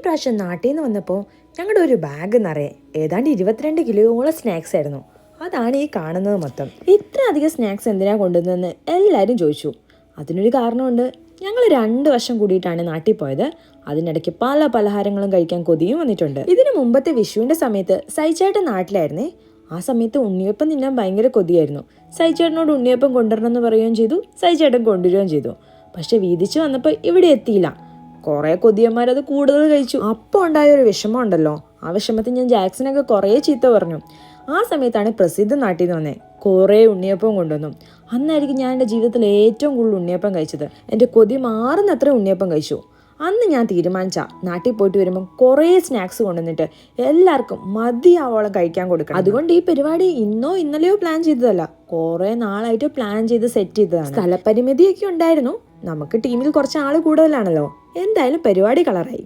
പ്രാവശ്യം നാട്ടിൽ നിന്ന് വന്നപ്പോൾ ഞങ്ങളുടെ ഒരു ബാഗ് നിറയെ ഏതാണ്ട് 22 കിലോയോളം സ്നാക്സ് ആയിരുന്നു. അതാണ് ഈ കാണുന്നത് മൊത്തം. ഇത്ര അധികം സ്നാക്സ് എന്തിനാ കൊണ്ടുവന്നതെന്ന് എല്ലാവരും ചോദിച്ചു. അതിനൊരു കാരണമുണ്ട്. ഞങ്ങൾ 2 വർഷം കൂടിയിട്ടാണ് നാട്ടിൽ പോയത്. അതിനിടയ്ക്ക് പല പലഹാരങ്ങളും കഴിക്കാൻ കൊതിയും വന്നിട്ടുണ്ട്. ഇതിനു മുമ്പത്തെ വിഷുവിൻ്റെ സമയത്ത് സൈച്ചേട്ടൻ നാട്ടിലായിരുന്നേ. ആ സമയത്ത് ഉണ്ണിയപ്പം തിന്നാൻ ഭയങ്കര കൊതിയായിരുന്നു. സൈച്ചേട്ടനോട് ഉണ്ണിയപ്പം കൊണ്ടുവരണം എന്ന് പറയുകയും ചെയ്തു. സൈച്ചേട്ടൻ കൊണ്ടുവരികയും ചെയ്തു. പക്ഷെ വീതിച്ച് വന്നപ്പോൾ ഇവിടെ എത്തിയില്ല. കുറേ കൊതിയന്മാരത് കൂടുതൽ കഴിച്ചു. അപ്പോൾ ഉണ്ടായ ഒരു വിഷമം ഉണ്ടല്ലോ, ആ വിഷമത്തിൽ ഞാൻ ജാക്സനൊക്കെ കുറേ ചീത്ത പറഞ്ഞു. ആ സമയത്താണ് പ്രസിദ്ധ നാട്ടിൽ നിന്ന് വന്നേ. കുറേ ഉണ്ണിയപ്പം കൊണ്ടുവന്നു. അന്നായിരിക്കും ഞാൻ എൻ്റെ ജീവിതത്തിൽ ഏറ്റവും കൂടുതൽ ഉണ്ണിയപ്പം കഴിച്ചത്. എൻ്റെ കൊതി മാറുന്നത്ര ഉണ്ണിയപ്പം കഴിച്ചു. അന്ന് ഞാൻ തീരുമാനിച്ച നാട്ടിൽ പോയിട്ട് വരുമ്പം കുറേ സ്നാക്സ് കൊണ്ടുവന്നിട്ട് എല്ലാവർക്കും മതിയാവോളം കഴിക്കാൻ കൊടുക്കണം. അതുകൊണ്ട് ഈ പരിപാടി ഇന്നോ ഇന്നലെയോ പ്ലാൻ ചെയ്തതല്ല, കുറേ നാളായിട്ട് പ്ലാൻ ചെയ്ത് സെറ്റ് ചെയ്തതാണ്. സ്ഥലപരിമിതിയൊക്കെ ഉണ്ടായിരുന്നു. നമുക്ക് ടീമിൽ കുറച്ച് ആൾ കൂടുതലാണല്ലോ. എന്തായാലും പരിപാടി കളറായി.